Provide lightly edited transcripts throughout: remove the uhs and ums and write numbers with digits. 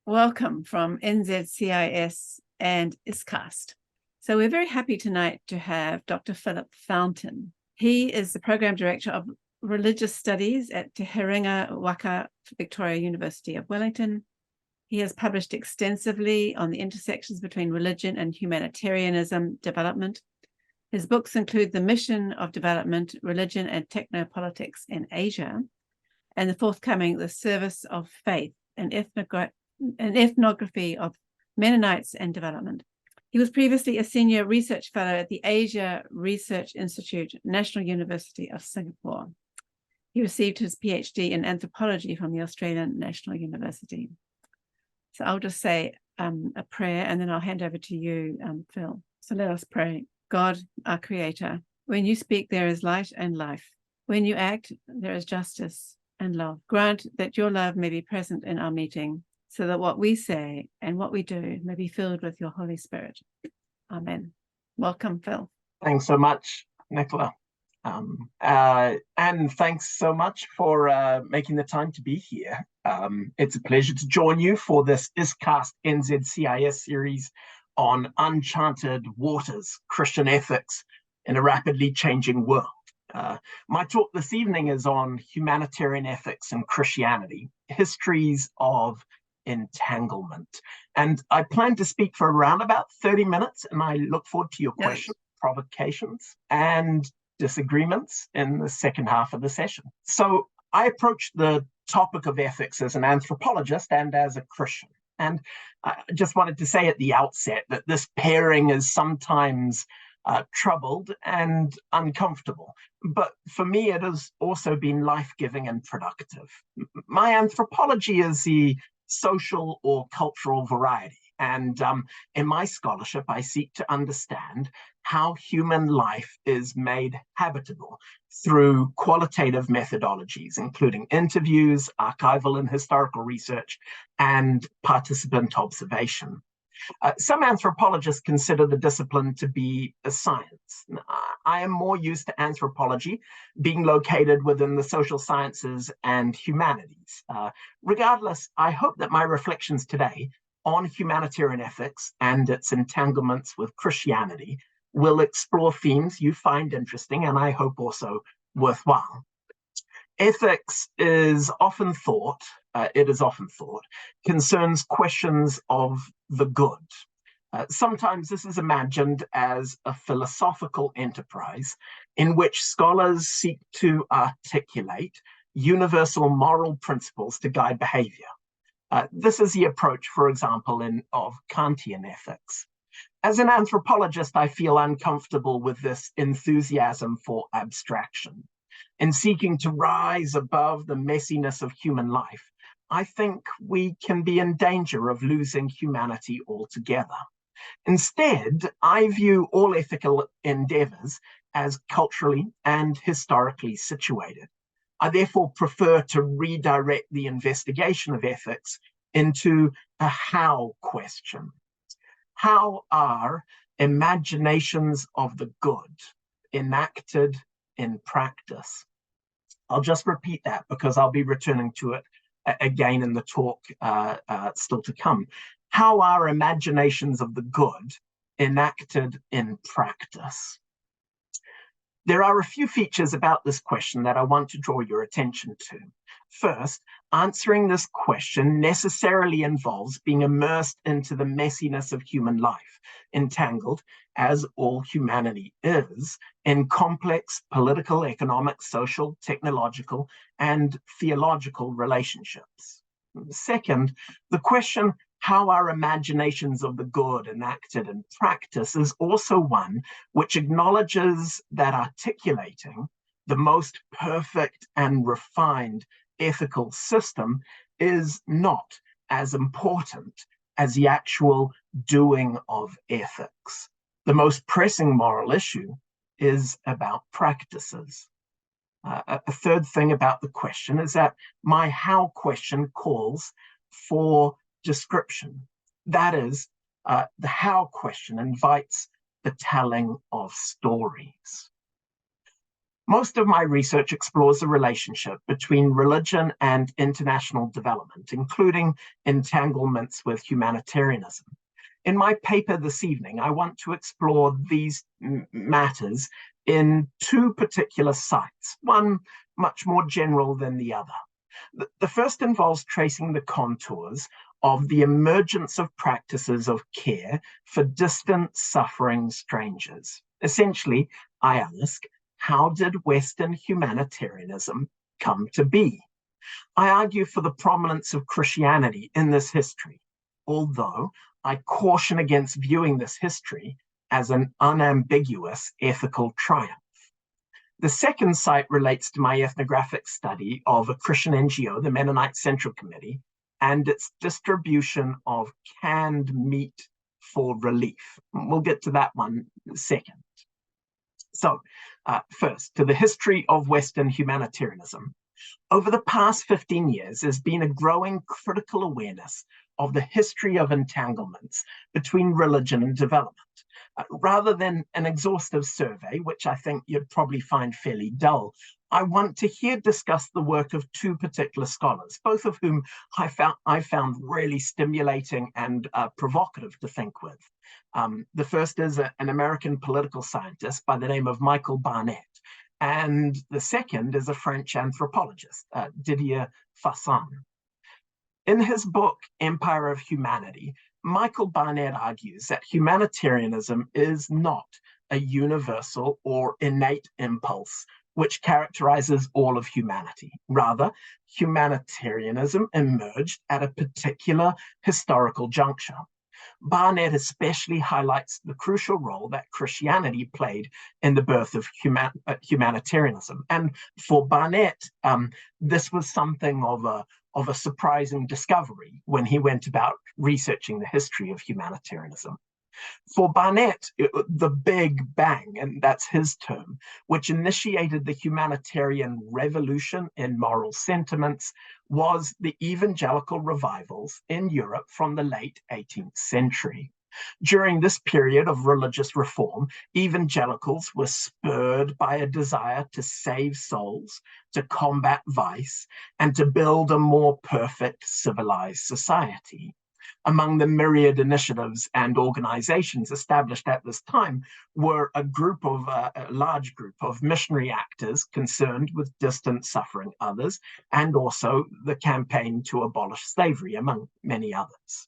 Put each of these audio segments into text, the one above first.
Welcome from NZCIS and ISCAST. So we're very happy tonight to have Dr. Philip Fountain. He is the Program Director of Religious Studies at Te Herenga Waka, Victoria University of Wellington. He has published extensively on the intersections between religion and humanitarianism development. His books include The Mission of Development, Religion and Technopolitics in Asia, and the forthcoming The Service of Faith, an ethnography of Mennonites and development. He was previously a senior research fellow at the Asia Research Institute, National University of Singapore. He received his PhD in anthropology from the Australian National University. So I'll just say a prayer and then I'll hand over to you, Phil. So let us pray. God, our Creator, when you speak, there is light and life. When you act, there is justice and love. Grant that your love may be present in our meeting, so that what we say and what we do may be filled with your Holy Spirit. Amen. Welcome, Phil. Thanks so much, Nicola. And thanks so much for making the time to be here. It's a pleasure to join you for this ISCAST NZCIS series on uncharted waters, Christian ethics in a rapidly changing world. My talk this evening is on humanitarian ethics and Christianity, histories of entanglement. And I plan to speak for around about 30 minutes, and I look forward to your questions, provocations, and disagreements in the second half of the session. So I approach the topic of ethics as an anthropologist and as a Christian. And I just wanted to say at the outset that this pairing is sometimes troubled and uncomfortable. But for me, it has also been life-giving and productive. My anthropology is the social or cultural variety. And in my scholarship, I seek to understand how human life is made habitable through qualitative methodologies, including interviews, archival and historical research, and participant observation. Some anthropologists consider the discipline to be a science. I am more used to anthropology being located within the social sciences and humanities. Regardless, I hope that my reflections today on humanitarian ethics and its entanglements with Christianity will explore themes you find interesting and I hope also worthwhile. Ethics is often thought, concerns questions of the good. Sometimes this is imagined as a philosophical enterprise in which scholars seek to articulate universal moral principles to guide behavior. This is the approach, for example, of Kantian ethics. As an anthropologist, I feel uncomfortable with this enthusiasm for abstraction. In seeking to rise above the messiness of human life, I think we can be in danger of losing humanity altogether. Instead, I view all ethical endeavors as culturally and historically situated. I therefore prefer to redirect the investigation of ethics into a how question. How are imaginations of the good enacted in practice? I'll just repeat that because I'll be returning to it again in the talk still to come. How are imaginations of the good enacted in practice? There are a few features about this question that I want to draw your attention to. First, answering this question necessarily involves being immersed into the messiness of human life, entangled, as all humanity is, in complex political, economic, social, technological, and theological relationships. Second, the question, how are imaginations of the good enacted in practice, is also one which acknowledges that articulating the most perfect and refined ethical system is not as important as the actual doing of ethics. The most pressing moral issue is about practices. A third thing about the question is that my how question calls for description. That is, the how question invites the telling of stories. Most of my research explores the relationship between religion and international development, including entanglements with humanitarianism. In my paper this evening, I want to explore these matters in two particular sites, one much more general than the other. The first involves tracing the contours of the emergence of practices of care for distant, suffering strangers. Essentially, I ask, how did Western humanitarianism come to be? I argue for the prominence of Christianity in this history, although I caution against viewing this history as an unambiguous ethical triumph. The second site relates to my ethnographic study of a Christian NGO, the Mennonite Central Committee, and its distribution of canned meat for relief. We'll get to that one second. So, first, to the history of Western humanitarianism. Over the past 15 years, there's been a growing critical awareness of the history of entanglements between religion and development. Rather than an exhaustive survey, which I think you'd probably find fairly dull, I want to here discuss the work of two particular scholars, both of whom I found really stimulating and provocative to think with. The first is an American political scientist by the name of Michael Barnett, and the second is a French anthropologist, Didier Fassin. In his book, Empire of Humanity, Michael Barnett argues that humanitarianism is not a universal or innate impulse which characterizes all of humanity. Rather, humanitarianism emerged at a particular historical juncture. Barnett especially highlights the crucial role that Christianity played in the birth of humanitarianism. And for Barnett, this was something of a surprising discovery when he went about researching the history of humanitarianism. For Barnett, the Big Bang, and that's his term, which initiated the humanitarian revolution in moral sentiments, was the evangelical revivals in Europe from the late 18th century. During this period of religious reform, evangelicals were spurred by a desire to save souls, to combat vice, and to build a more perfect civilized society. Among the myriad initiatives and organizations established at this time were a large group of missionary actors concerned with distant suffering others, and also the campaign to abolish slavery, among many others.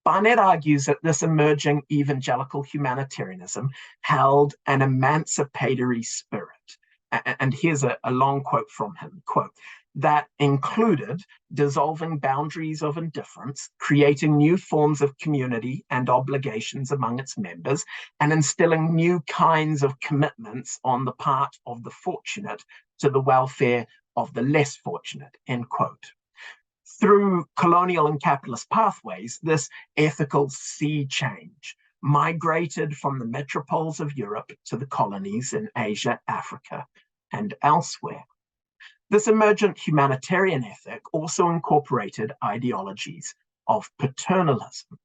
Barnett argues that this emerging evangelical humanitarianism held an emancipatory spirit. And here's a long quote from him, quote, that included dissolving boundaries of indifference, creating new forms of community and obligations among its members, and instilling new kinds of commitments on the part of the fortunate to the welfare of the less fortunate, end quote. Through colonial and capitalist pathways, this ethical sea change migrated from the metropoles of Europe to the colonies in Asia, Africa, and elsewhere. This emergent humanitarian ethic also incorporated ideologies of paternalism,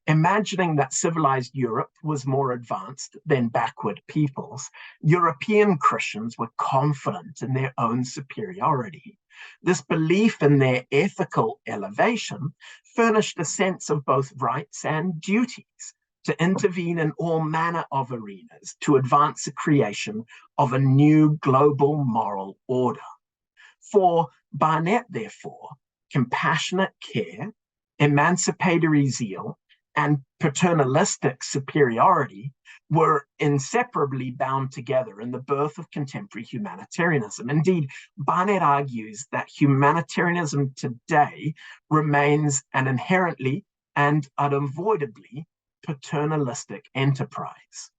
imagining that civilized Europe was more advanced than backward peoples. European Christians were confident in their own superiority. This belief in their ethical elevation furnished a sense of both rights and duties to intervene in all manner of arenas to advance the creation of a new global moral order. For Barnett, therefore, compassionate care, emancipatory zeal, and paternalistic superiority were inseparably bound together in the birth of contemporary humanitarianism. Indeed, Barnett argues that humanitarianism today remains an inherently and unavoidably paternalistic enterprise.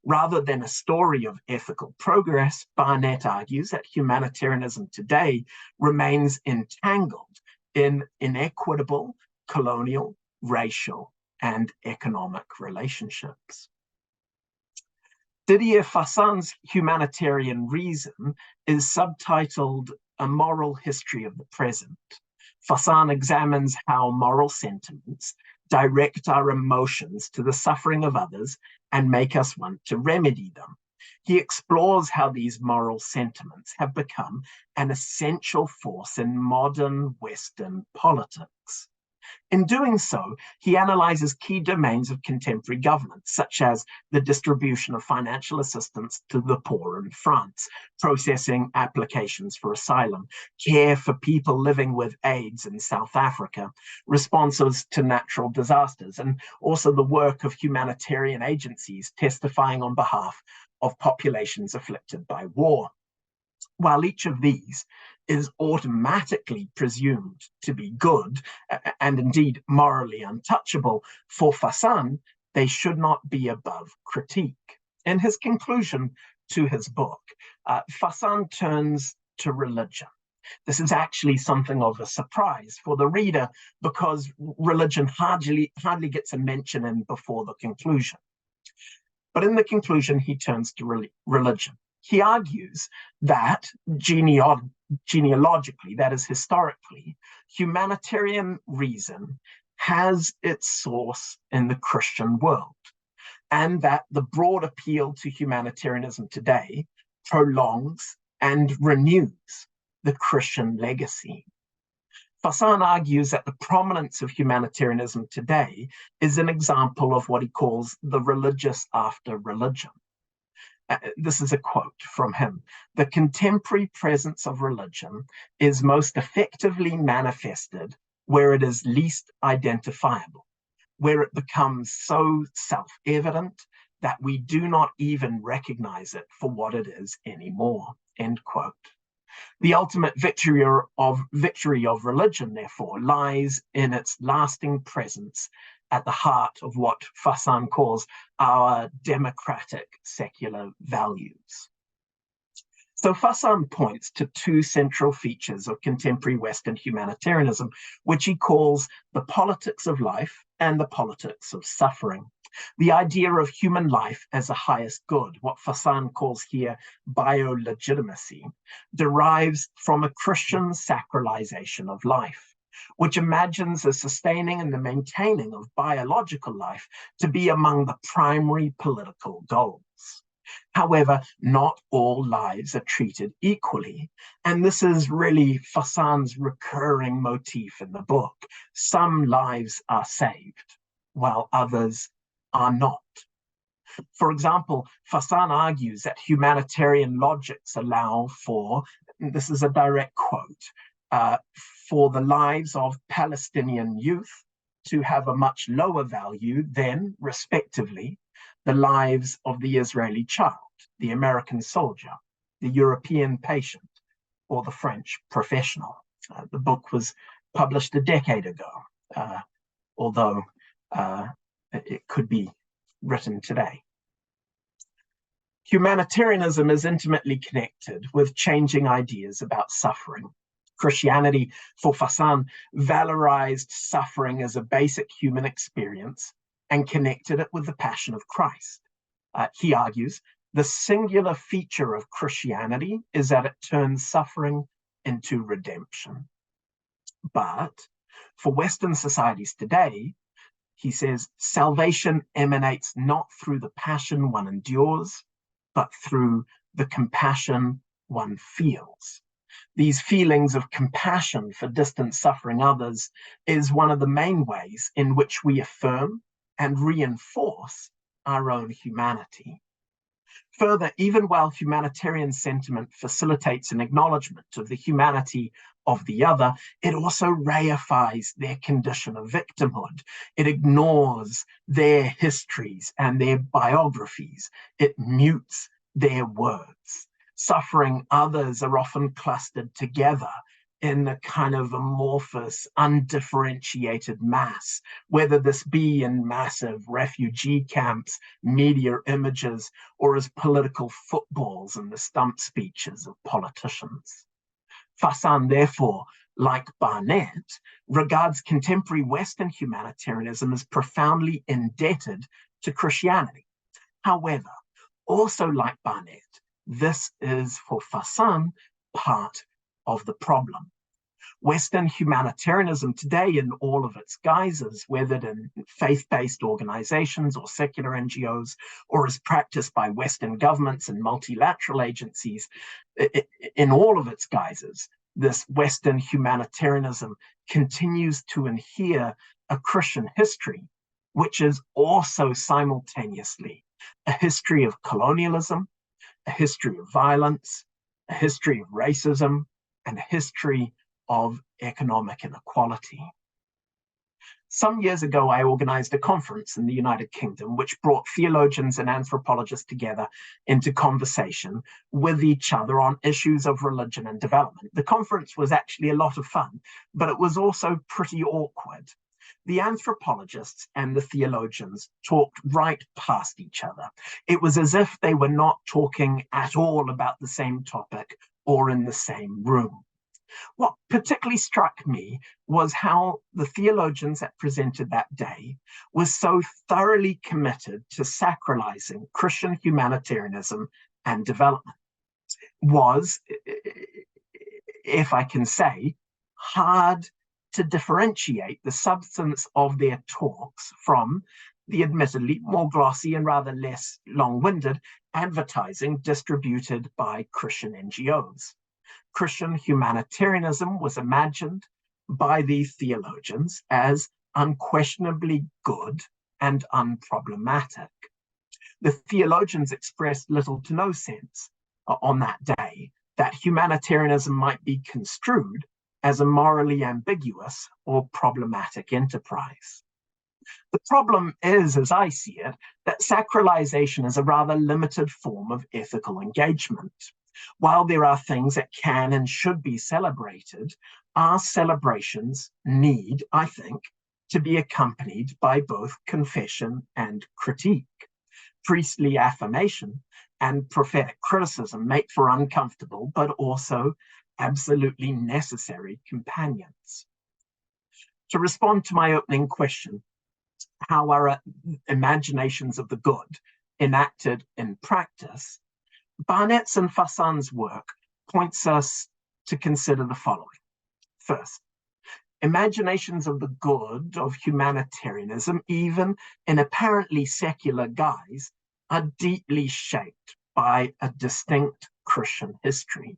Rather than a story of ethical progress, Barnett argues that humanitarianism today remains entangled in inequitable colonial, racial, and economic relationships. Didier Fassin's humanitarian reason is subtitled A Moral History of the Present. Fassin examines how moral sentiments direct our emotions to the suffering of others and make us want to remedy them. He explores how these moral sentiments have become an essential force in modern Western politics. In doing so, he analyzes key domains of contemporary governance, such as the distribution of financial assistance to the poor in France, processing applications for asylum, care for people living with AIDS in South Africa, responses to natural disasters, and also the work of humanitarian agencies testifying on behalf of populations afflicted by war. While each of these is automatically presumed to be good and indeed morally untouchable, for Fassan, they should not be above critique. In his conclusion to his book, Fassan turns to religion. This is actually something of a surprise for the reader because religion hardly gets a mention in before the conclusion. But in the conclusion, he turns to religion. He argues that genealogically, that is historically, humanitarian reason has its source in the Christian world, and that the broad appeal to humanitarianism today prolongs and renews the Christian legacy. Fassan argues that the prominence of humanitarianism today is an example of what he calls the religious after religion. This is a quote from him. The contemporary presence of religion is most effectively manifested where it is least identifiable, where it becomes so self-evident that we do not even recognize it for what it is anymore, end quote. The ultimate victory of religion, therefore, lies in its lasting presence at the heart of what Fassan calls our democratic secular values. So Fassan points to two central features of contemporary Western humanitarianism, which he calls the politics of life and the politics of suffering. The idea of human life as a highest good, what Fassan calls here biolegitimacy, derives from a Christian sacralization of life, which imagines the sustaining and the maintaining of biological life to be among the primary political goals. However, not all lives are treated equally, and this is really Fassan's recurring motif in the book. Some lives are saved, while others are not. For example, Fassan argues that humanitarian logics allow for, this is a direct quote, for the lives of Palestinian youth to have a much lower value than, respectively, the lives of the Israeli child, the American soldier, the European patient, or the French professional. The book was published a decade ago, although it could be written today. Humanitarianism is intimately connected with changing ideas about suffering. Christianity, for Fassan, valorized suffering as a basic human experience and connected it with the passion of Christ. He argues, the singular feature of Christianity is that it turns suffering into redemption. But for Western societies today, he says, salvation emanates not through the passion one endures, but through the compassion one feels. These feelings of compassion for distant suffering others is one of the main ways in which we affirm and reinforce our own humanity. Further, even while humanitarian sentiment facilitates an acknowledgement of the humanity of the other, it also reifies their condition of victimhood. It ignores their histories and their biographies. It mutes their words. Suffering others are often clustered together in a kind of amorphous, undifferentiated mass, whether this be in massive refugee camps, media images, or as political footballs in the stump speeches of politicians. Fassan, therefore, like Barnett, regards contemporary Western humanitarianism as profoundly indebted to Christianity. However, also like Barnett, this is for Fassan part of the problem. Western humanitarianism today, in all of its guises, whether in faith-based organizations or secular NGOs, or as practiced by Western governments and multilateral agencies, in all of its guises, this Western humanitarianism continues to adhere a Christian history, which is also simultaneously a history of colonialism, a history of violence, a history of racism, and a history of economic inequality. Some years ago, I organized a conference in the United Kingdom which brought theologians and anthropologists together into conversation with each other on issues of religion and development. The conference was actually a lot of fun, but it was also pretty awkward. The anthropologists and the theologians talked right past each other. It was as if they were not talking at all about the same topic or in the same room. What particularly struck me was how the theologians that presented that day were so thoroughly committed to sacralizing Christian humanitarianism and development. Was, if I can say, hard to differentiate the substance of their talks from the admittedly more glossy and rather less long-winded advertising distributed by Christian NGOs. Christian humanitarianism was imagined by these theologians as unquestionably good and unproblematic. The theologians expressed little to no sense on that day that humanitarianism might be construed as a morally ambiguous or problematic enterprise. The problem is, as I see it, that sacralization is a rather limited form of ethical engagement. While there are things that can and should be celebrated, our celebrations need, I think, to be accompanied by both confession and critique. Priestly affirmation and prophetic criticism make for uncomfortable, but also absolutely necessary companions. To respond to my opening question, how are imaginations of the good enacted in practice? Barnett's and Fassan's work points us to consider the following. First, imaginations of the good of humanitarianism, even in apparently secular guise, are deeply shaped by a distinct Christian history.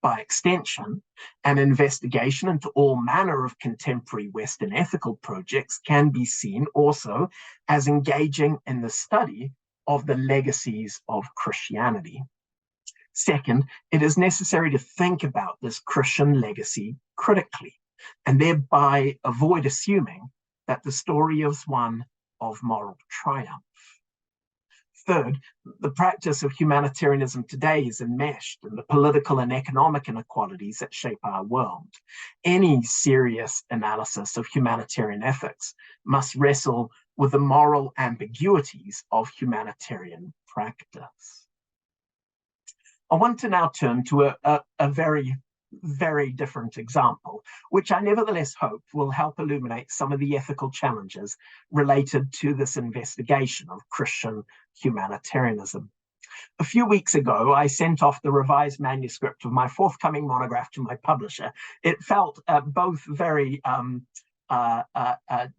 By extension, an investigation into all manner of contemporary Western ethical projects can be seen also as engaging in the study of the legacies of Christianity. Second, it is necessary to think about this Christian legacy critically, and thereby avoid assuming that the story is one of moral triumph. Third, the practice of humanitarianism today is enmeshed in the political and economic inequalities that shape our world. Any serious analysis of humanitarian ethics must wrestle with the moral ambiguities of humanitarian practice. I want to now turn to a very, very different example, which I nevertheless hope will help illuminate some of the ethical challenges related to this investigation of Christian humanitarianism. A few weeks ago, I sent off the revised manuscript of my forthcoming monograph to my publisher. It felt both very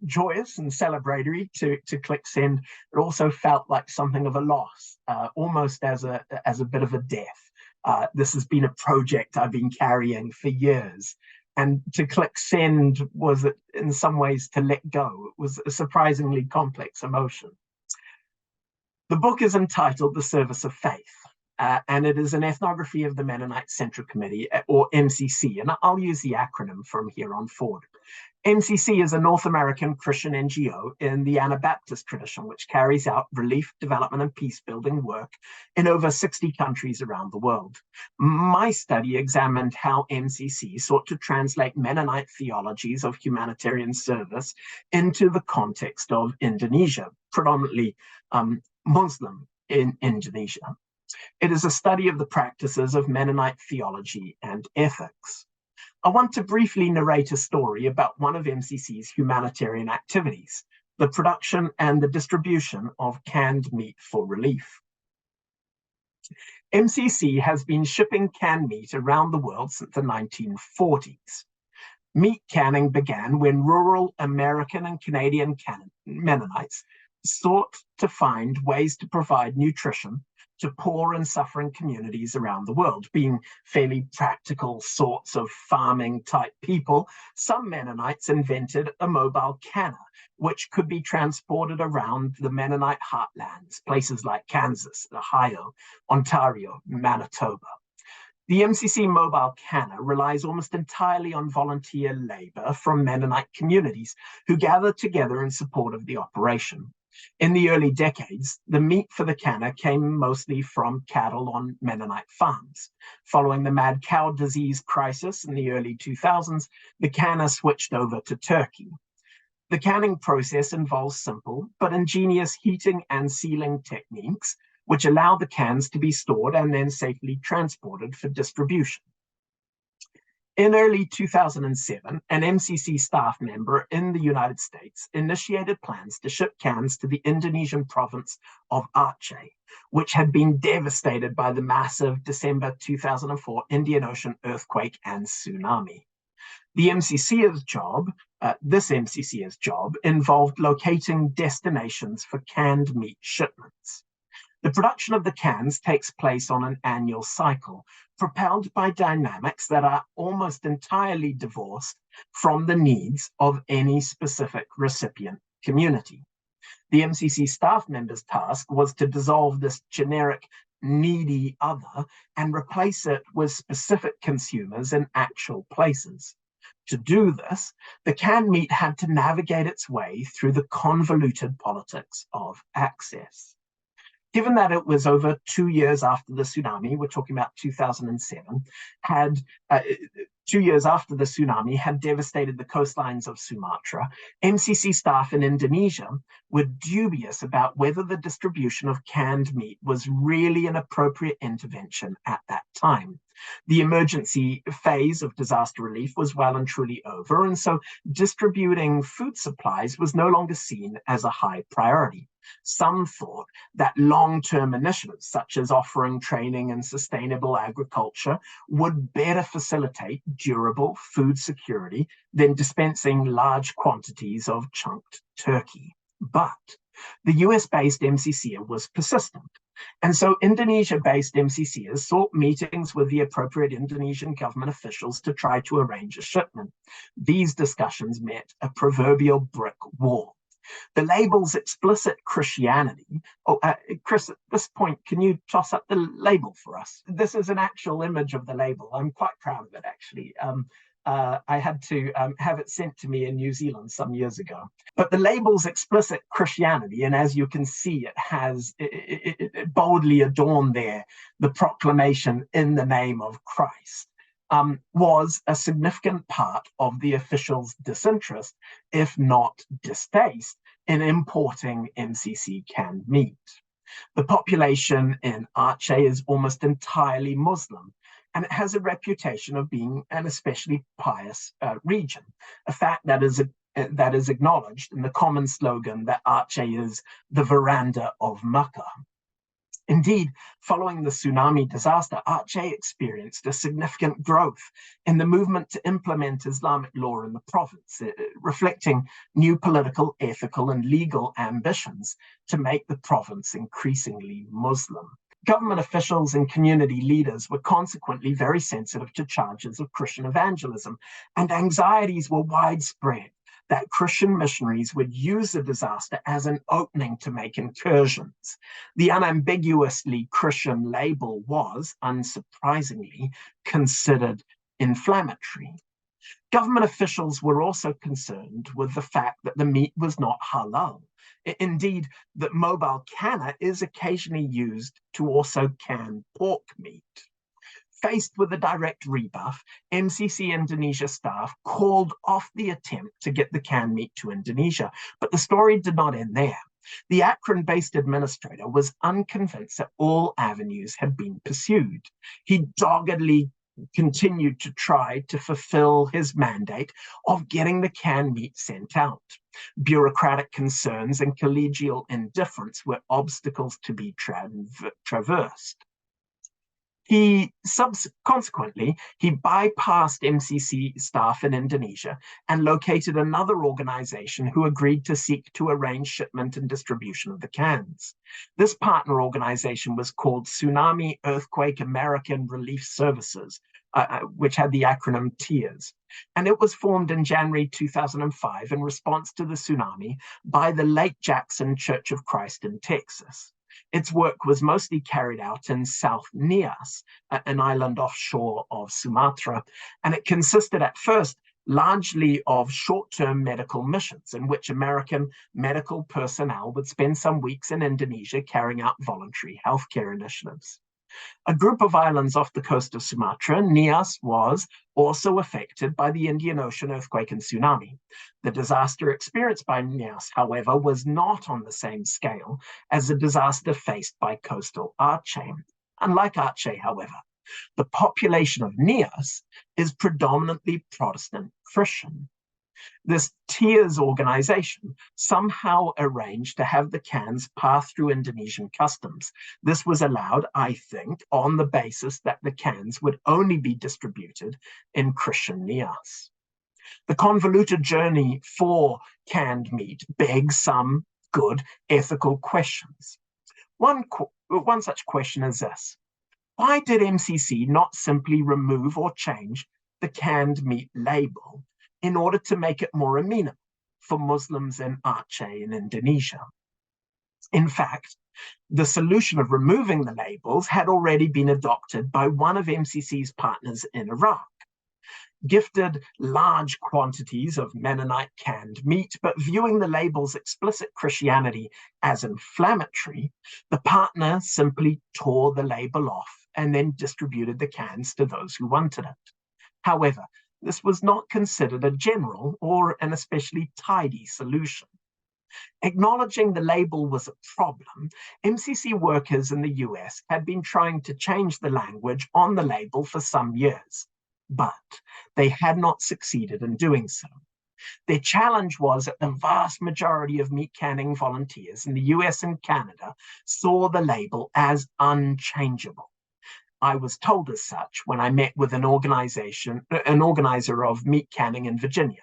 joyous and celebratory to click send. It also felt like something of a loss, almost as a bit of a death. This has been a project I've been carrying for years, and to click send was, in some ways, to let go. It was a surprisingly complex emotion. The book is entitled The Service of Faith, and it is an ethnography of the Mennonite Central Committee, or MCC, and I'll use the acronym from here on forward. MCC is a North American Christian NGO in the Anabaptist tradition, which carries out relief, development, and peace-building work in over 60 countries around the world. My study examined how MCC sought to translate Mennonite theologies of humanitarian service into the context of Indonesia, predominantly Muslim in Indonesia. It is a study of the practices of Mennonite theology and ethics. I want to briefly narrate a story about one of MCC's humanitarian activities, the production and the distribution of canned meat for relief. MCC has been shipping canned meat around the world since the 1940s. Meat canning began when rural American and Canadian Mennonites sought to find ways to provide nutrition to poor and suffering communities around the world. Being fairly practical sorts of farming type people, some Mennonites invented a mobile canner, which could be transported around the Mennonite heartlands, places like Kansas, Ohio, Ontario, Manitoba. The MCC mobile canner relies almost entirely on volunteer labor from Mennonite communities who gather together in support of the operation. In the early decades, the meat for the canner came mostly from cattle on Mennonite farms. Following the mad cow disease crisis in the early 2000s, the canner switched over to turkey. The canning process involves simple but ingenious heating and sealing techniques, which allow the cans to be stored and then safely transported for distribution. In early 2007, an MCC staff member in the United States initiated plans to ship cans to the Indonesian province of Aceh, which had been devastated by the massive December 2004 Indian Ocean earthquake and tsunami. The MCC's job, this MCC's job, involved locating destinations for canned meat shipments. The production of the cans takes place on an annual cycle, propelled by dynamics that are almost entirely divorced from the needs of any specific recipient community. The MCC staff member's task was to dissolve this generic needy other and replace it with specific consumers in actual places. To do this, the canned meat had to navigate its way through the convoluted politics of access. Given that it was over 2 years after the tsunami, we're talking about 2007, 2 years after the tsunami had devastated the coastlines of Sumatra, MCC staff in Indonesia were dubious about whether the distribution of canned meat was really an appropriate intervention at that time. The emergency phase of disaster relief was well and truly over, and so distributing food supplies was no longer seen as a high priority. Some thought that long-term initiatives, such as offering training in sustainable agriculture, would better facilitate durable food security than dispensing large quantities of chunked turkey. But the US-based MCC was persistent. And so Indonesia-based MCCs sought meetings with the appropriate Indonesian government officials to try to arrange a shipment. These discussions met a proverbial brick wall. The label's explicit Christianity. Chris, at this point, can you toss up the label for us? This is an actual image of the label. I'm quite proud of it, actually. I had to have it sent to me in New Zealand some years ago. But the label's explicit Christianity, and as you can see, it has it boldly adorned there the proclamation in the name of Christ, was a significant part of the officials' disinterest, if not distaste, in importing MCC canned meat. The population in Aceh is almost entirely Muslim, and it has a reputation of being an especially pious region, a fact that is acknowledged in the common slogan that Aceh is the veranda of Mecca. Indeed, following the tsunami disaster, Aceh experienced a significant growth in the movement to implement Islamic law in the province, reflecting new political, ethical, and legal ambitions to make the province increasingly Muslim. Government officials and community leaders were consequently very sensitive to charges of Christian evangelism, and anxieties were widespread that Christian missionaries would use the disaster as an opening to make incursions. The unambiguously Christian label was, unsurprisingly, considered inflammatory. Government officials were also concerned with the fact that the meat was not halal. Indeed, that mobile canner is occasionally used to also can pork meat. Faced with a direct rebuff, MCC Indonesia staff called off the attempt to get the canned meat to Indonesia, but the story did not end there. The Akron-based administrator was unconvinced that all avenues had been pursued. He doggedly continued to try to fulfill his mandate of getting the canned meat sent out. Bureaucratic concerns and collegial indifference were obstacles to be traversed. Consequently, he bypassed MCC staff in Indonesia and located another organization who agreed to seek to arrange shipment and distribution of the cans. This partner organization was called Tsunami Earthquake American Relief Services, which had the acronym TEARS. And it was formed in January 2005 in response to the tsunami by the Lake Jackson Church of Christ in Texas. Its work was mostly carried out in South Nias, an island offshore of Sumatra, and it consisted at first largely of short-term medical missions in which American medical personnel would spend some weeks in Indonesia carrying out voluntary healthcare initiatives. A group of islands off the coast of Sumatra, Nias was also affected by the Indian Ocean earthquake and tsunami. The disaster experienced by Nias, however, was not on the same scale as the disaster faced by coastal Aceh. Unlike Aceh, however, the population of Nias is predominantly Protestant Christian. This TEARS organization somehow arranged to have the cans pass through Indonesian customs. This was allowed, I think, on the basis that the cans would only be distributed in Christian Nias. The convoluted journey for canned meat begs some good ethical questions. One such question is this: why did MCC not simply remove or change the canned meat label in order to make it more amenable for Muslims in Aceh and Indonesia? In fact, the solution of removing the labels had already been adopted by one of MCC's partners in Iraq. Gifted large quantities of Mennonite canned meat, but viewing the label's explicit Christianity as inflammatory, the partner simply tore the label off and then distributed the cans to those who wanted it. However, this was not considered a general or an especially tidy solution. Acknowledging the label was a problem, MCC workers in the US had been trying to change the language on the label for some years, but they had not succeeded in doing so. Their challenge was that the vast majority of meat canning volunteers in the US and Canada saw the label as unchangeable. I was told as such when I met with an organizer of meat canning in Virginia.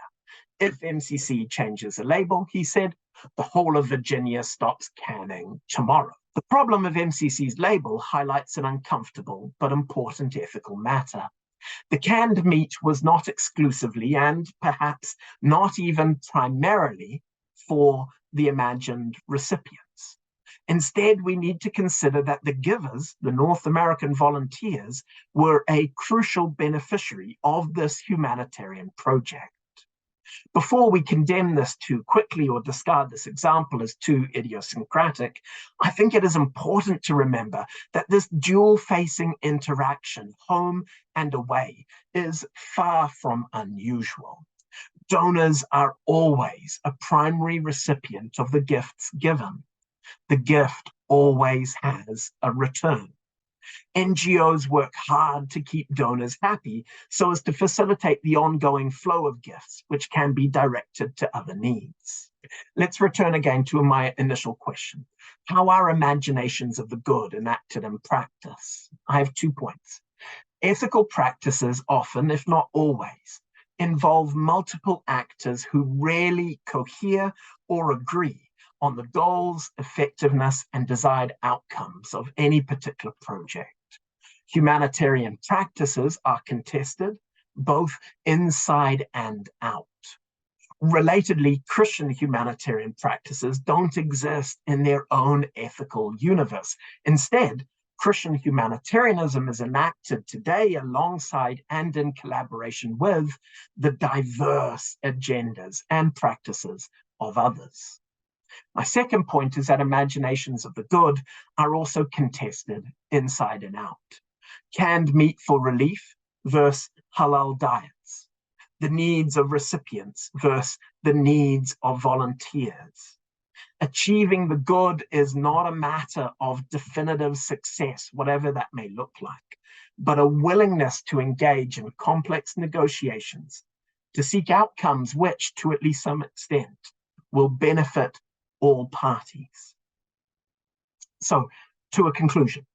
If MCC changes the label, he said, the whole of Virginia stops canning tomorrow. The problem of MCC's label highlights an uncomfortable but important ethical matter. The canned meat was not exclusively and perhaps not even primarily for the imagined recipients. Instead, we need to consider that the givers, the North American volunteers, were a crucial beneficiary of this humanitarian project. Before we condemn this too quickly or discard this example as too idiosyncratic, I think it is important to remember that this dual-facing interaction, home and away, is far from unusual. Donors are always a primary recipient of the gifts given. The gift always has a return. NGOs work hard to keep donors happy so as to facilitate the ongoing flow of gifts, which can be directed to other needs. Let's return again to my initial question. How are imaginations of the good enacted in practice? I have 2 points. Ethical practices often, if not always, involve multiple actors who rarely cohere or agree on the goals, effectiveness, and desired outcomes of any particular project. Humanitarian practices are contested, both inside and out. Relatedly, Christian humanitarian practices don't exist in their own ethical universe. Instead, Christian humanitarianism is enacted today alongside and in collaboration with the diverse agendas and practices of others. My second point is that imaginations of the good are also contested inside and out. Canned meat for relief versus halal diets. The needs of recipients versus the needs of volunteers. Achieving the good is not a matter of definitive success, whatever that may look like, but a willingness to engage in complex negotiations to seek outcomes which, to at least some extent, will benefit all parties. So, to a conclusion,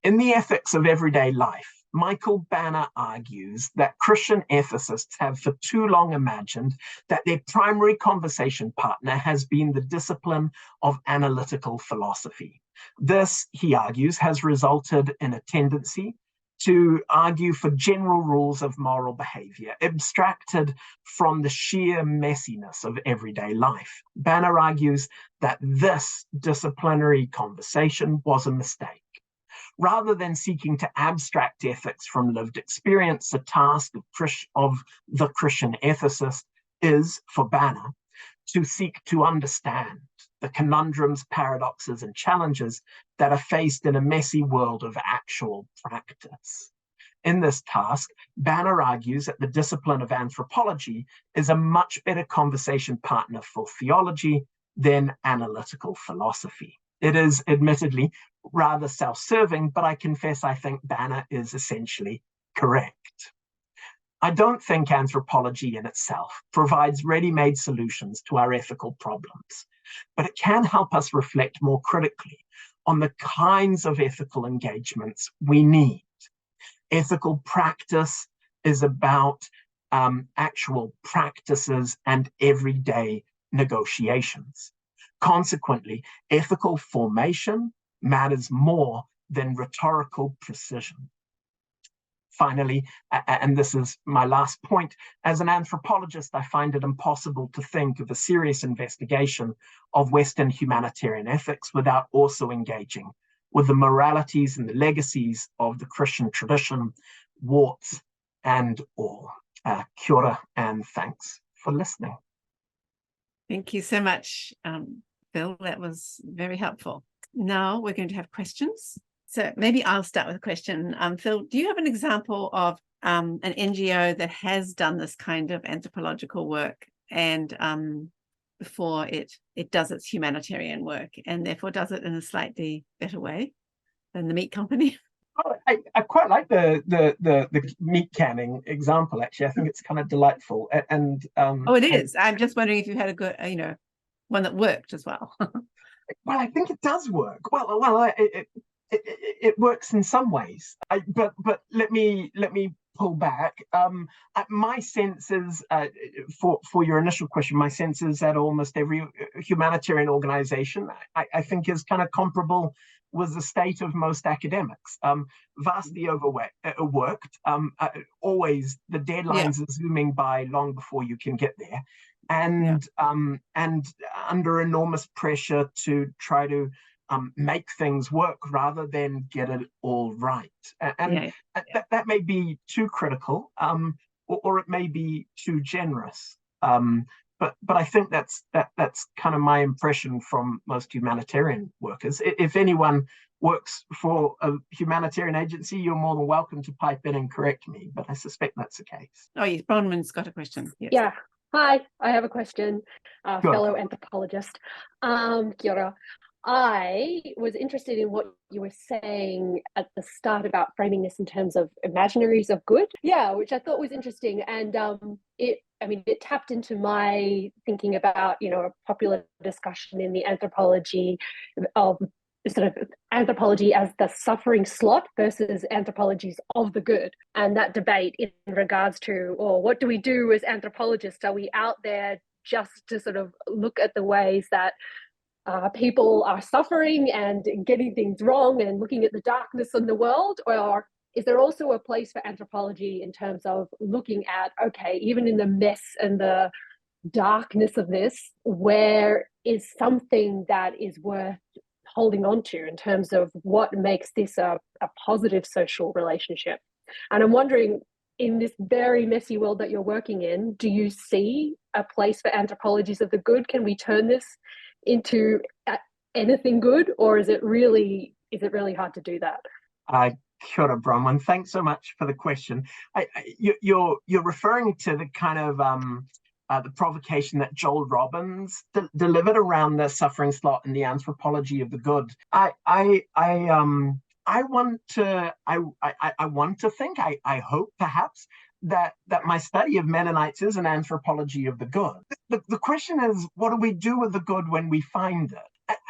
In The Ethics of Everyday Life, Michael Banner argues that Christian ethicists have for too long imagined that their primary conversation partner has been the discipline of analytical philosophy. This, he argues, has resulted in a tendency to argue for general rules of moral behavior, abstracted from the sheer messiness of everyday life. Banner argues that this disciplinary conversation was a mistake. Rather than seeking to abstract ethics from lived experience, the task of the Christian ethicist is, for Banner, to seek to understand the conundrums, paradoxes, and challenges that are faced in a messy world of actual practice. In this task, Banner argues that the discipline of anthropology is a much better conversation partner for theology than analytical philosophy. It is admittedly rather self-serving, but I confess I think Banner is essentially correct. I don't think anthropology in itself provides ready-made solutions to our ethical problems, but it can help us reflect more critically on the kinds of ethical engagements we need. Ethical practice is about actual practices and everyday negotiations. Consequently, ethical formation matters more than rhetorical precision. Finally, and this is my last point, as an anthropologist, I find it impossible to think of a serious investigation of Western humanitarian ethics without also engaging with the moralities and the legacies of the Christian tradition, warts and all. Kia ora and thanks for listening. Thank you so much, Phil. That was very helpful. Now we're going to have questions. So maybe I'll start with a question. Phil, do you have an example of an NGO that has done this kind of anthropological work and before it does its humanitarian work and therefore does it in a slightly better way than the meat company? Oh, I quite like the meat canning example, actually. I think it's kind of delightful. And oh, it is. I'm just wondering if you had a good, one that worked as well. Well, I think it does work. Well, it works in some ways. But let me pull back. My sense is, for your initial question, my sense is that almost every humanitarian organization, I think, is kind of comparable with the state of most academics. Vastly overworked. Always the deadlines are zooming by long before you can get there. And under enormous pressure to try to make things work rather than get it all right. And that may be too critical, or it may be too generous. But I think that's kind of my impression from most humanitarian workers. If anyone works for a humanitarian agency, you're more than welcome to pipe in and correct me, but I suspect that's the case. Oh, yes, Bronwyn's got a question. Yes. Yeah. Hi, I have a question, fellow anthropologist. Kia ora. I was interested in what you were saying at the start about framing this in terms of imaginaries of good. Yeah, which I thought was interesting. And it tapped into my thinking about, a popular discussion in the anthropology of sort of anthropology as the suffering slot versus anthropologies of the good. And that debate in regards to, what do we do as anthropologists? Are we out there just to sort of look at the ways that people are suffering and getting things wrong and looking at the darkness in the world? Or is there also a place for anthropology in terms of looking at, okay, even in the mess and the darkness of this, where is something that is worth holding on to in terms of what makes this a positive social relationship? And I'm wondering, in this very messy world that you're working in, do you see a place for anthropologies of the good? Can we turn this into anything good, or is it really hard to do that? Kia ora, Bronwyn. Thanks so much for the question. You're referring to the kind of the provocation that Joel Robbins delivered around the suffering slot in the anthropology of the good. I want to think, I hope perhaps, that my study of Mennonites is an anthropology of the good. The question is, what do we do with the good when we find it?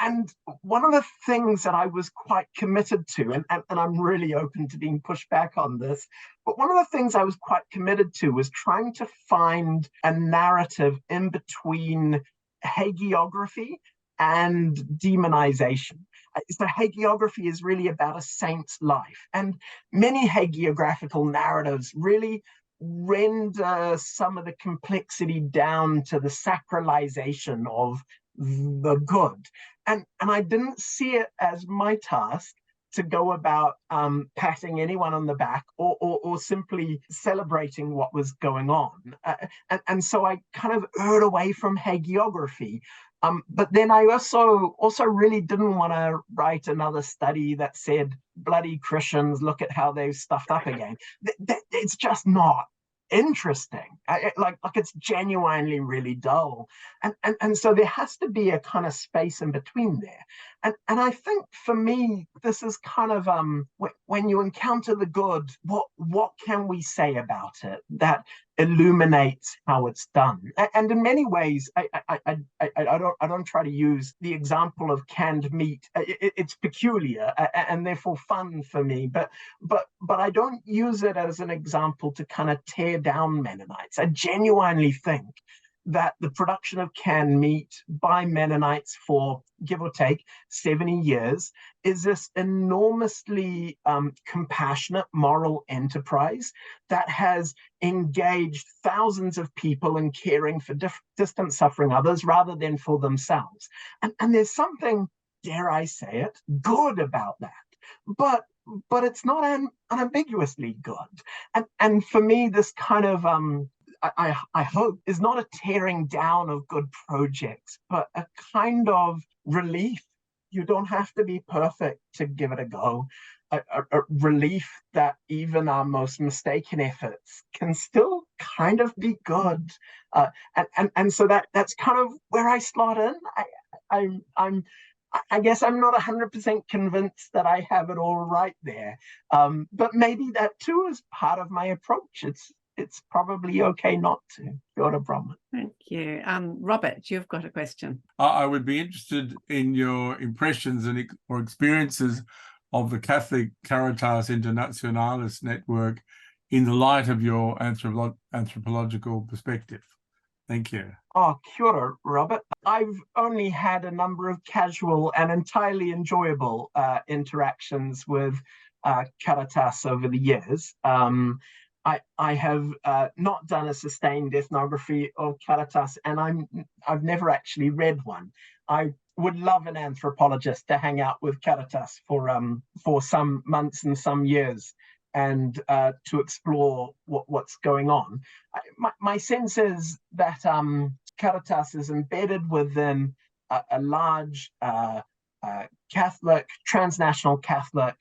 And one of the things that I was quite committed to, and I'm really open to being pushed back on this, but one of the things I was quite committed to was trying to find a narrative in between hagiography and demonization. So hagiography is really about a saint's life, and many hagiographical narratives really render some of the complexity down to the sacralization of the good. And I didn't see it as my task to go about patting anyone on the back or simply celebrating what was going on. And so I kind of erred away from hagiography. But then I also really didn't want to write another study that said, bloody Christians, look at how they've stuffed up again. It's just not interesting. Like it's genuinely really dull. And so there has to be a kind of space in between there. And I think for me, this is kind of when you encounter the good, what can we say about it that illuminates how it's done? And in many ways, I don't try to use the example of canned meat. It's peculiar and therefore fun for me, but I don't use it as an example to kind of tear down Mennonites. I genuinely think that the production of canned meat by Mennonites for, give or take, 70 years is this enormously compassionate moral enterprise that has engaged thousands of people in caring for distant suffering others rather than for themselves. And there's something, dare I say it, good about that. But it's not unambiguously good. And for me, this kind of I hope is not a tearing down of good projects, but a kind of relief. You don't have to be perfect to give it a go. A relief that even our most mistaken efforts can still kind of be good. And so that's kind of where I slot in. I guess I'm not 100% convinced that I have it all right there. But maybe that too is part of my approach. It's probably okay not to. Got a problem. Thank you. Robert, you've got a question. I would be interested in your impressions or experiences of the Catholic Caritas Internationalis network in the light of your anthropological perspective. Thank you. Oh, kia ora, Robert. I've only had a number of casual and entirely enjoyable interactions with Caritas over the years. I have not done a sustained ethnography of Caritas, and I've never actually read one. I would love an anthropologist to hang out with Caritas for some months and some years and to explore what's going on. My sense is that Caritas is embedded within a large Catholic, transnational Catholic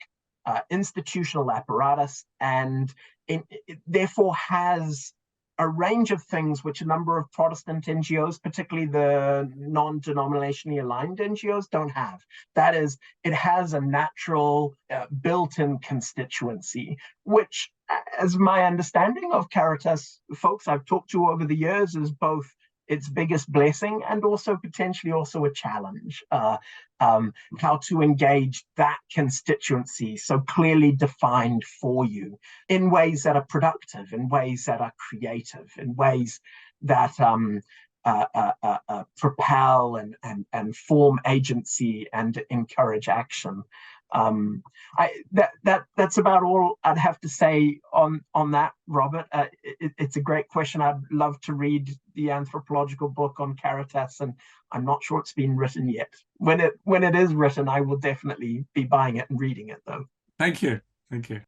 institutional apparatus, and it therefore has a range of things which a number of Protestant NGOs, particularly the non-denominationally aligned NGOs, don't have. That is, it has a natural built-in constituency, which, as my understanding of Caritas folks I've talked to over the years, is both its biggest blessing and also potentially also a challenge. How to engage that constituency so clearly defined for you in ways that are productive, in ways that are creative, in ways that propel and form agency and encourage action. That's about all I'd have to say on that, Robert. It's a great question. I'd love to read the anthropological book on Caritas, and I'm not sure it's been written yet. When it is written, I will definitely be buying it and reading it, though. Thank you. Thank you.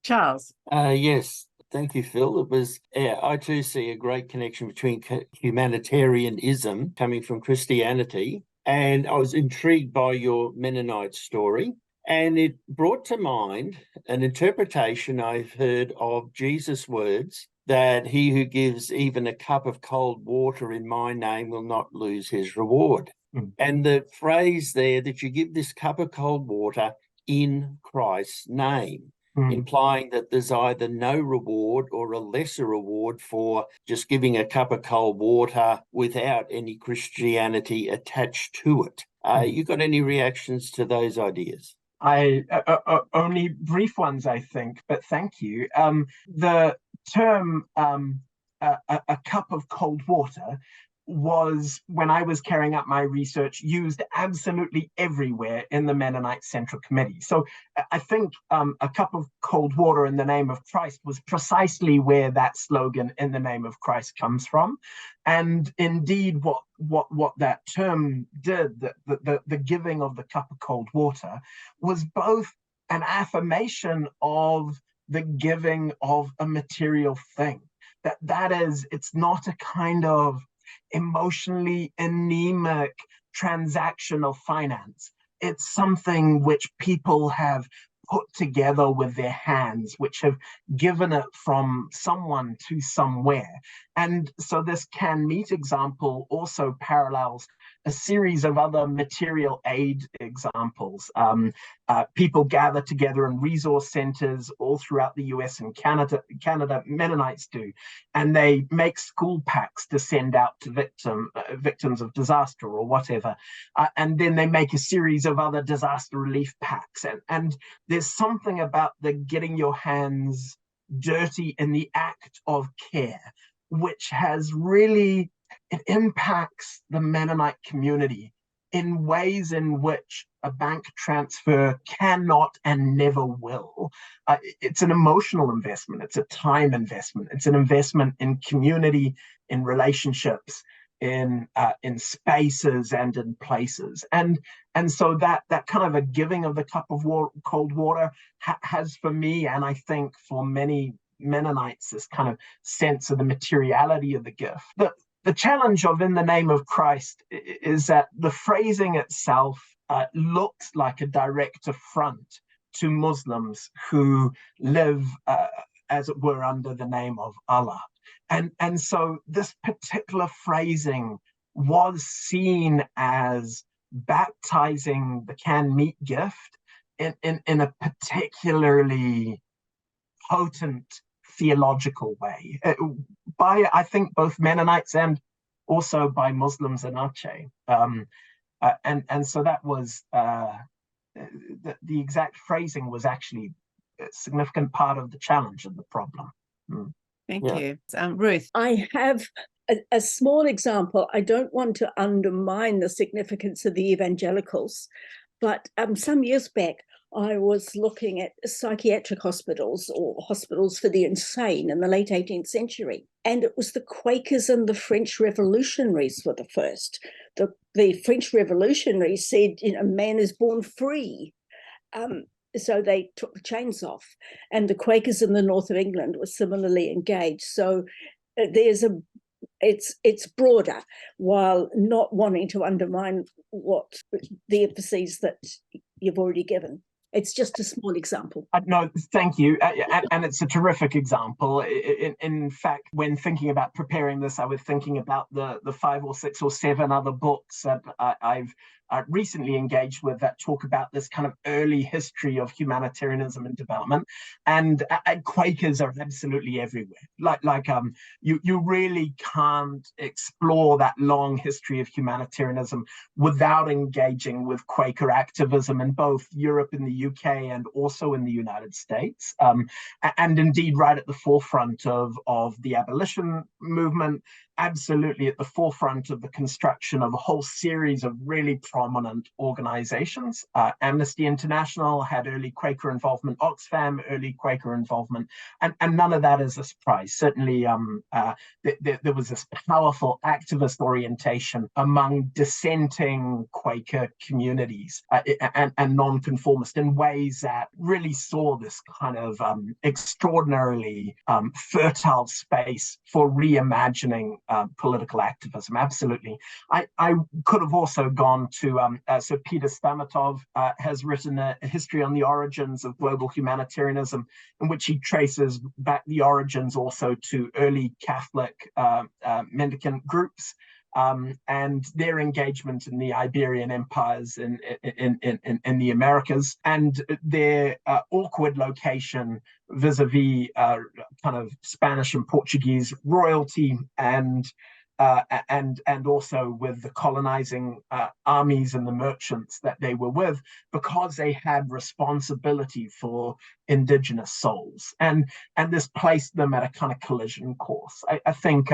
Charles. Yes. Thank you, Phil. It was, I too see a great connection between humanitarianism coming from Christianity, and I was intrigued by your Mennonite story, and it brought to mind an interpretation I've heard of Jesus' words that he who gives even a cup of cold water in my name will not lose his reward. And the phrase there that you give this cup of cold water in Christ's name. implying that there's either no reward or a lesser reward for just giving a cup of cold water without any Christianity attached to it. You got any reactions to those ideas? Only brief ones, I think, but thank you. The term a cup of cold water was, when I was carrying out my research, used absolutely everywhere in the Mennonite Central Committee. So I think a cup of cold water in the name of Christ was precisely where that slogan, in the name of Christ, comes from. And indeed, what that term did, the giving of the cup of cold water, was both an affirmation of the giving of a material thing. That is, it's not a kind of emotionally anemic transactional finance. It's something which people have put together with their hands, which have given it from someone to somewhere. And so this can meet example also parallels a series of other material aid examples. People gather together in resource centers all throughout the US and Canada, Mennonites do, and they make school packs to send out to victims of disaster or whatever. And then they make a series of other disaster relief packs. And there's something about the getting your hands dirty in the act of care, which has really, it impacts the Mennonite community in ways in which a bank transfer cannot and never will. It's an emotional investment. It's a time investment. It's an investment in community, in relationships, in spaces and in places. And so that kind of a giving of the cup of cold water has, for me, and I think for many Mennonites, this kind of sense of the materiality of the gift. The challenge of "in the name of Christ" is that the phrasing itself looks like a direct affront to Muslims who live, as it were, under the name of Allah. And so this particular phrasing was seen as baptizing the canned meat gift in a particularly potent theological way, by, I think, both Mennonites and also by Muslims in Aceh. And so that was, the exact phrasing was actually a significant part of the challenge and the problem. Thank you. Ruth. I have a small example. I don't want to undermine the significance of the evangelicals, but some years back, I was looking at psychiatric hospitals or hospitals for the insane in the late 18th century. And it was the Quakers and the French revolutionaries were the first. The French revolutionaries said, man is born free. So they took the chains off. And the Quakers in the north of England were similarly engaged. So it's broader, while not wanting to undermine what the emphases that you've already given. It's just a small example. No, thank you. And it's a terrific example. In fact, when thinking about preparing this, I was thinking about the 5 or 6 or 7 other books that I've recently engaged with that talk about this kind of early history of humanitarianism and development. And Quakers are absolutely everywhere. You really can't explore that long history of humanitarianism without engaging with Quaker activism in both Europe and the UK and also in the United States. And indeed, right at the forefront of the abolition movement, absolutely at the forefront of the construction of a whole series of really prominent organizations. Amnesty International had early Quaker involvement, Oxfam, early Quaker involvement, and none of that is a surprise. Certainly, there was this powerful activist orientation among dissenting Quaker communities and nonconformist in ways that really saw this kind of extraordinarily fertile space for reimagining political activism. Absolutely. I could have also gone to, so Peter Stamatov has written a history on the origins of global humanitarianism, in which he traces back the origins also to early Catholic mendicant groups and their engagement in the Iberian empires in the Americas, and their awkward location vis-a-vis kind of Spanish and Portuguese royalty, and also with the colonizing armies and the merchants that they were with, because they had responsibility for indigenous souls, and this placed them at a kind of collision course, I think,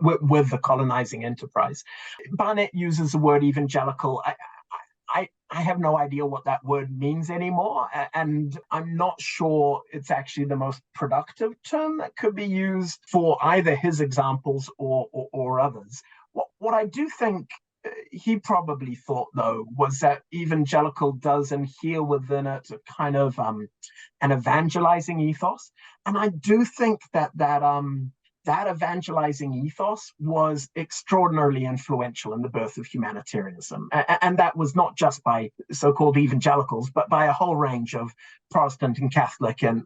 with the colonizing enterprise. Barnett uses the word evangelical. I have no idea what that word means anymore, and I'm not sure it's actually the most productive term that could be used for either his examples or others. What I do think he probably thought, though, was that evangelical does inhere within it a kind of an evangelizing ethos, and I do think that evangelizing ethos was extraordinarily influential in the birth of humanitarianism. And that was not just by so-called evangelicals, but by a whole range of Protestant and Catholic and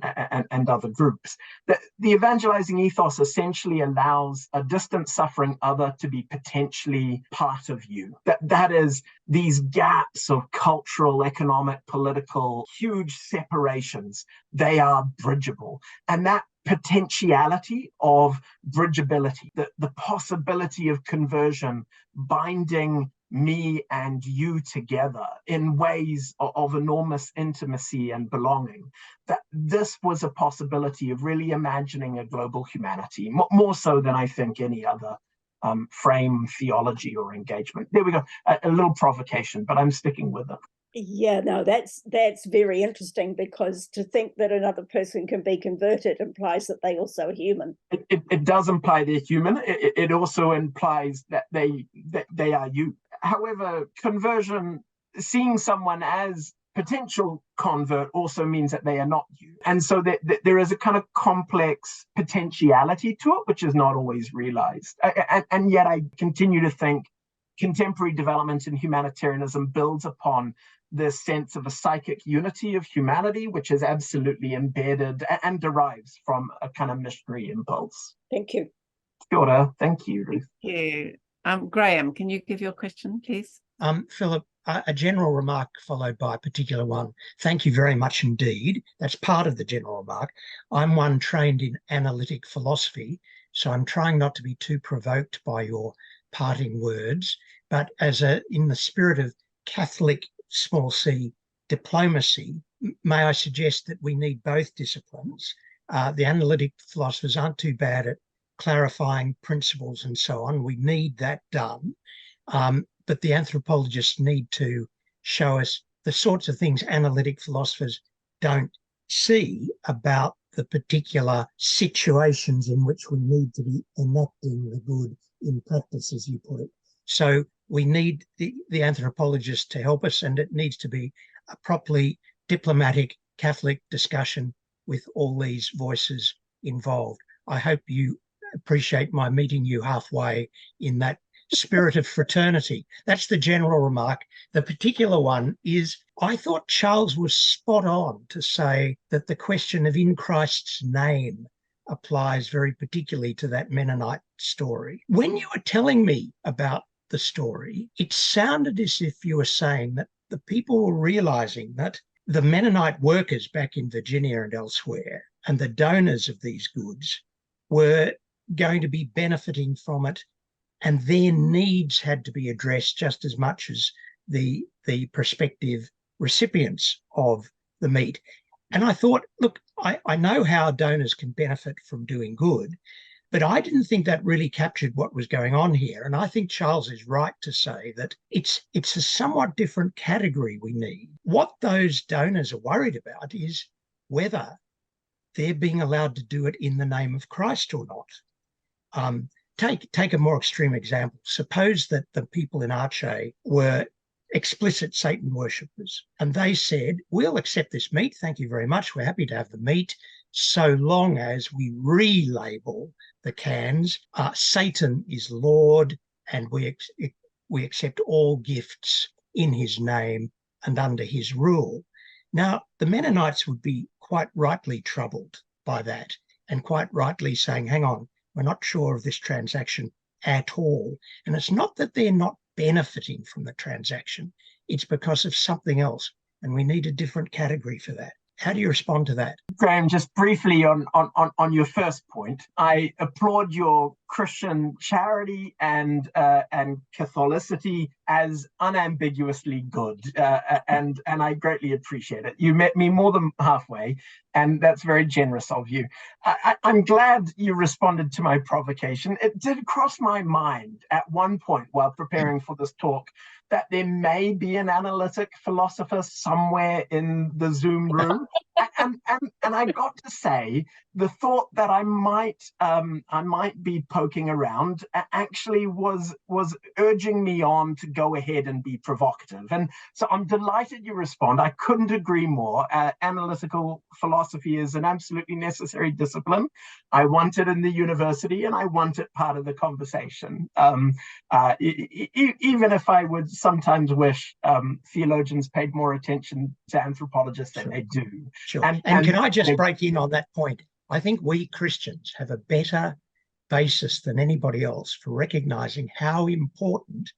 other groups. The evangelizing ethos essentially allows a distant suffering other to be potentially part of you. That is, these gaps of cultural, economic, political, huge separations, they are bridgeable. And that potentiality of bridgeability, the possibility of conversion binding me and you together in ways of enormous intimacy and belonging, that this was a possibility of really imagining a global humanity, more so than I think any other frame, theology, or engagement. There we go, a little provocation, but I'm sticking with it. Yeah, no, that's very interesting, because to think that another person can be converted implies that they also are human. It does imply they're human. It also implies that they are you. However, conversion, seeing someone as potential convert, also means that they are not you. And so there is a kind of complex potentiality to it, which is not always realized. And yet I continue to think contemporary development in humanitarianism builds upon this sense of a psychic unity of humanity, which is absolutely embedded and derives from a kind of missionary impulse. Thank you. Kia ora. Thank you, Ruth. Thank you. Graham, can you give your question, please? Philip, a general remark followed by a particular one. Thank you very much indeed. That's part of the general remark. I'm one trained in analytic philosophy, so I'm trying not to be too provoked by your parting words, but in the spirit of Catholic small c diplomacy, may I suggest that we need both disciplines. The analytic philosophers aren't too bad at clarifying principles and so on. We need that done. But the anthropologists need to show us the sorts of things analytic philosophers don't see about the particular situations in which we need to be enacting the good in practice, as you put it. So we need the anthropologists to help us, and it needs to be a properly diplomatic Catholic discussion with all these voices involved. I hope you appreciate my meeting you halfway in that spirit of fraternity. That's the general remark. The particular one is, I thought Charles was spot on to say that the question of in Christ's name applies very particularly to that Mennonite story. When you were telling me about the story, it sounded as if you were saying that the people were realizing that the Mennonite workers back in Virginia and elsewhere, and the donors of these goods, were going to be benefiting from it, and their needs had to be addressed just as much as the prospective recipients of the meat. And I thought, look, I know how donors can benefit from doing good, but I didn't think that really captured what was going on here. And I think Charles is right to say that it's a somewhat different category we need. What those donors are worried about is whether they're being allowed to do it in the name of Christ or not. Take a more extreme example. Suppose that the people in Arche were explicit Satan worshippers, and they said, we'll accept this meat, thank you very much, we're happy to have the meat, so long as we relabel the cans, Satan is Lord, and we accept all gifts in his name and under his rule. Now, the Mennonites would be quite rightly troubled by that, and quite rightly saying, hang on, we're not sure of this transaction at all. And it's not that they're not benefiting from the transaction, it's because of something else. And we need a different category for that. How do you respond to that? Graham, just briefly on your first point, I applaud your Christian charity and Catholicity as unambiguously good, and I greatly appreciate it. You met me more than halfway, and that's very generous of you. I'm glad you responded to my provocation. It did cross my mind at one point while preparing for this talk that there may be an analytic philosopher somewhere in the Zoom room. And I got to say, the thought that I might be poking around actually was urging me on to go ahead and be provocative. And so I'm delighted you respond. I couldn't agree more. Analytical philosophy is an absolutely necessary discipline. I want it in the university, and I want it part of the conversation. Even if I would sometimes wish theologians paid more attention to anthropologists than they do. Sure. And can I just break in on that point? I think we Christians have a better basis than anybody else for recognizing how important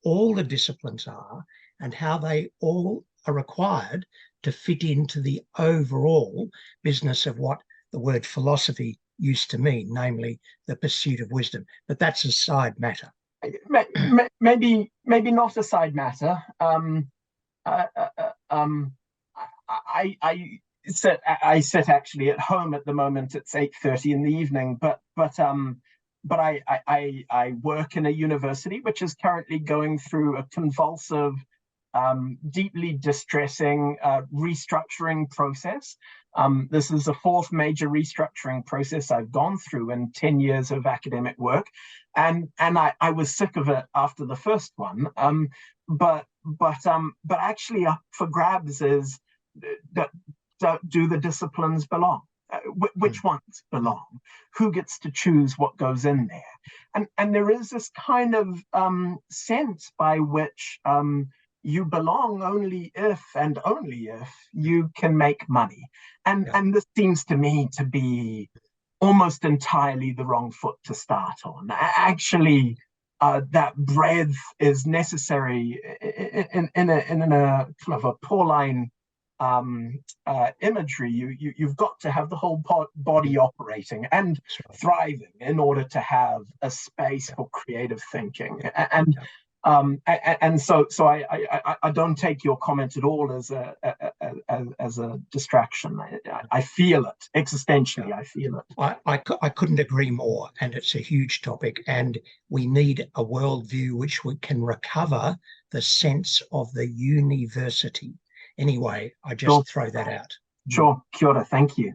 all the disciplines are and how they all are required to fit into the overall business of what the word philosophy used to mean, namely the pursuit of wisdom. But that's a side matter. Maybe not a side matter. I sit actually at home at the moment. It's 8:30 in the evening, but I work in a university which is currently going through a convulsive, deeply distressing restructuring process. This is the fourth major restructuring process I've gone through in 10 years of academic work, and I was sick of it after the first one. But actually up for grabs is that. Do the disciplines belong? Which ones belong? Who gets to choose what goes in there? And there is this kind of sense by which you belong only if you can make money. And this seems to me to be almost entirely the wrong foot to start on. Actually, that breadth is necessary in a kind of a Pauline imagery. You've got to have the whole body operating and thriving in order to have a space for creative thinking. And so I don't take your comment at all as a distraction. I feel it existentially. I feel it. I couldn't agree more, and it's a huge topic, and we need a worldview which we can recover the sense of the university. Anyway, I just throw that out. Sure, kia ora, thank you.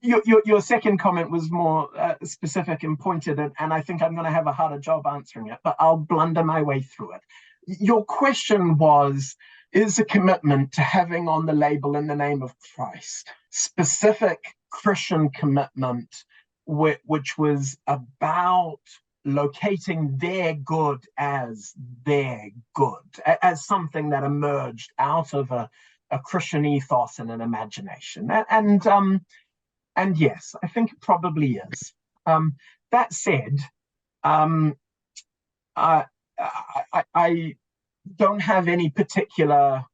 Your second comment was more specific and pointed, and I think I'm going to have a harder job answering it, but I'll blunder my way through it. Your question was, is a commitment to having on the label "in the name of Christ" specific Christian commitment, which was about locating their good as their good, as something that emerged out of a Christian ethos and an imagination. And yes, I think it probably is. That said, I don't have any particular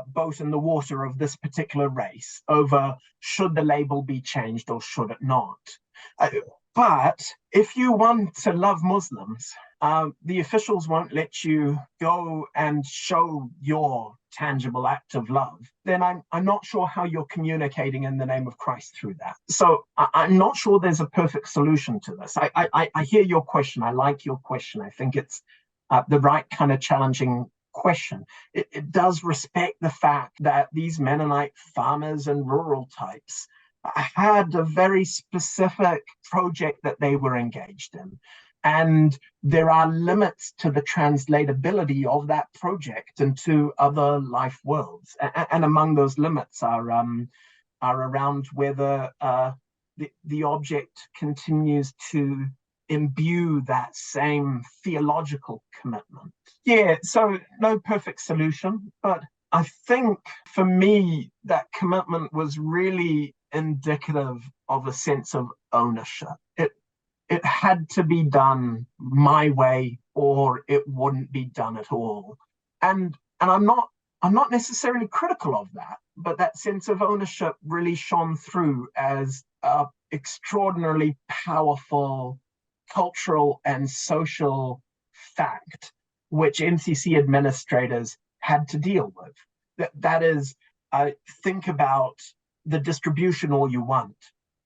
boat in the water of this particular race over should the label be changed or should it not. But if you want to love Muslims, the officials won't let you go and show your tangible act of love. Then I'm not sure how you're communicating in the name of Christ through that. So I'm not sure there's a perfect solution to this. I hear your question. I like your question. I think it's the right kind of challenging question. It does respect the fact that these Mennonite farmers and rural types had a very specific project that they were engaged in. And there are limits to the translatability of that project into other life worlds. And among those limits are around whether the object continues to imbue that same theological commitment. Yeah, so no perfect solution, but I think for me, that commitment was really indicative a sense of ownership. It had to be done my way, or it wouldn't be done at all. And I'm not necessarily critical of that, but that sense of ownership really shone through as an extraordinarily powerful cultural and social fact, which MCC administrators had to deal with. That is, think about the distribution all you want,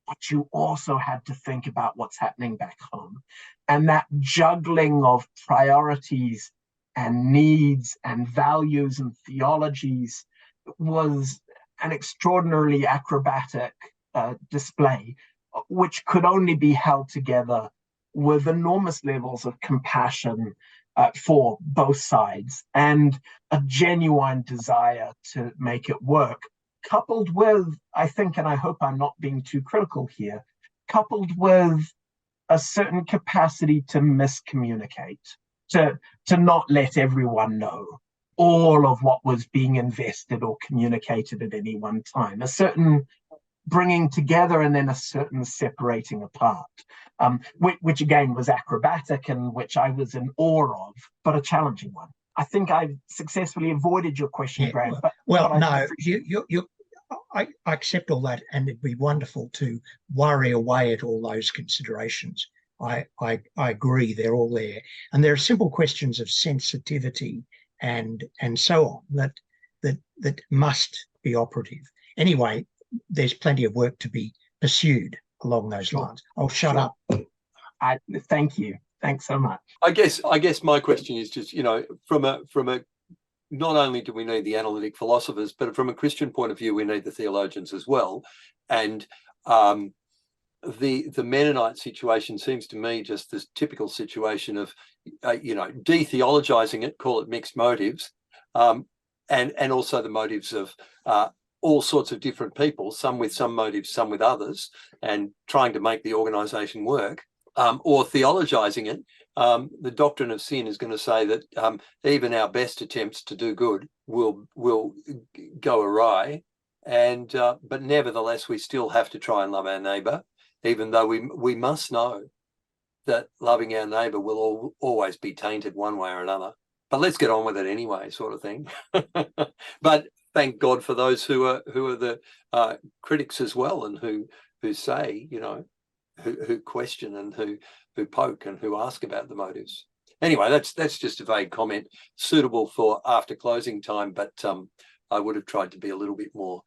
but you also had to think about what's happening back home. And that juggling of priorities and needs and values and theologies was an extraordinarily acrobatic display, which could only be held together with enormous levels of compassion for both sides and a genuine desire to make it work, coupled with, I think, and I hope I'm not being too critical here, coupled with a certain capacity to miscommunicate, to not let everyone know all of what was being invested or communicated at any one time, a certain bringing together and then a certain separating apart, which again was acrobatic and which I was in awe of, but a challenging one. I think I've successfully avoided your question, Graham. I accept all that, and it'd be wonderful to worry away at all those considerations. I agree, they're all there, and there are simple questions of sensitivity and so on that must be operative. Anyway, there's plenty of work to be pursued along those lines. I'll shut up. Thank you. Thanks so much. I guess my question is just, from a not only do we need the analytic philosophers, but from a Christian point of view, we need the theologians as well. And the Mennonite situation seems to me just this typical situation of, de-theologizing it, call it mixed motives, and also the motives of all sorts of different people, some with some motives, some with others, and trying to make the organisation work, or theologizing it. The doctrine of sin is going to say that even our best attempts to do good will go awry, and but nevertheless we still have to try and love our neighbour, even though we must know that loving our neighbour will always be tainted one way or another. But let's get on with it anyway, sort of thing. But thank God for those who are the critics as well, and who say, who question and who poke and who ask about the motives. Anyway, that's just a vague comment suitable for after closing time, but I would have tried to be a little bit more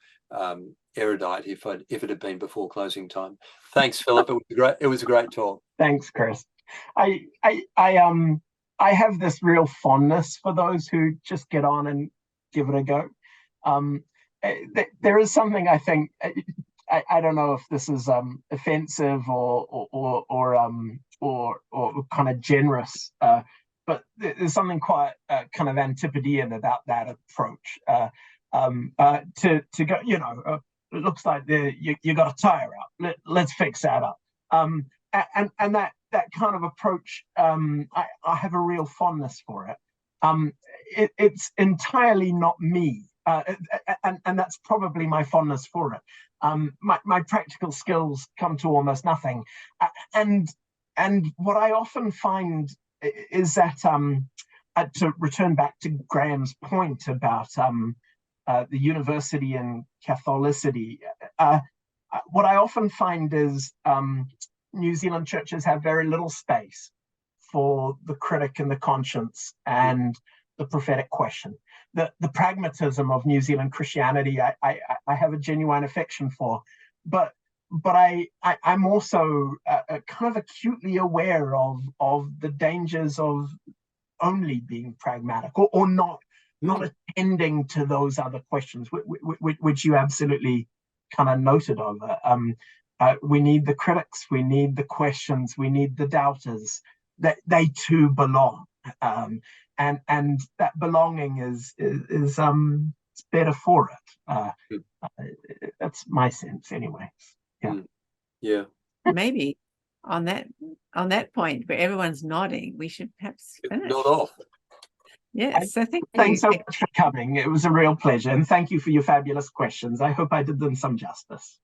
erudite if it had been before closing time. Thanks, Philip. It was a great talk. Thanks, Chris. I have this real fondness for those who just get on and give it a go. There is something, I think, I don't know if this is offensive or kind of generous, but there's something quite kind of antipodean about that approach. To go, it looks like you got a tire out. Let's fix that up. And that kind of approach, I have a real fondness for it. It's entirely not me, and that's probably my fondness for it. My practical skills come to almost nothing, and what I often find is that to return back to Graham's point about the university and Catholicity, what I often find is New Zealand churches have very little space for the critic and the conscience and the prophetic question. The pragmatism of New Zealand Christianity, I have a genuine affection for, but I'm also kind of acutely aware of the dangers of only being pragmatic or not attending to those other questions, which you absolutely kind of noted over. We need the critics, we need the questions, we need the doubters. That they too belong, and that belonging is better for it. That's my sense, anyway. Yeah. Maybe on that point where everyone's nodding, we should perhaps finish. Nod off. Yes, so thanks so much for coming. It was a real pleasure, and thank you for your fabulous questions. I hope I did them some justice.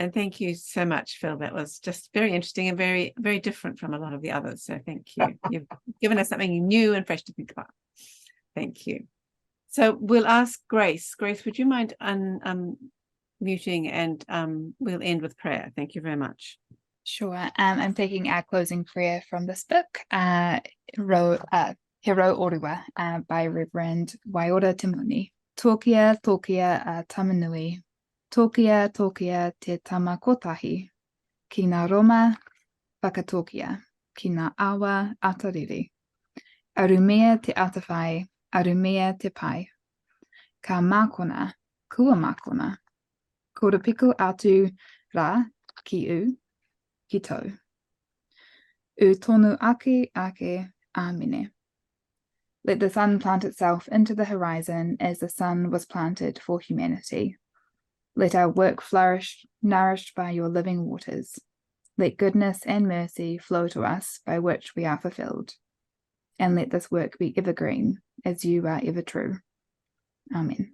And thank you so much, Phil. That was just very interesting and very, very different from a lot of the others. So thank you. You've given us something new and fresh to think about. Thank you. So we'll ask Grace. Grace, would you mind muting, and we'll end with prayer. Thank you very much. Sure. I'm taking our closing prayer from this book, He Rau Orua, by Reverend Waiora Timoni. Tōkia, tōkia a tamanui. Tōkia, tōkia te tamakotahi. Ki ngā Roma whakatōkia. Ki ngā awa atariri. Arumea te atawhai, arumea te pai. Ka mākona, kua mākona. Ko piku atu rā ki u, ki tau. U tonu ake, amine. Let the sun plant itself into the horizon as the sun was planted for humanity. Let our work flourish, nourished by your living waters. Let goodness and mercy flow to us, by which we are fulfilled. And let this work be evergreen, as you are ever true. Amen.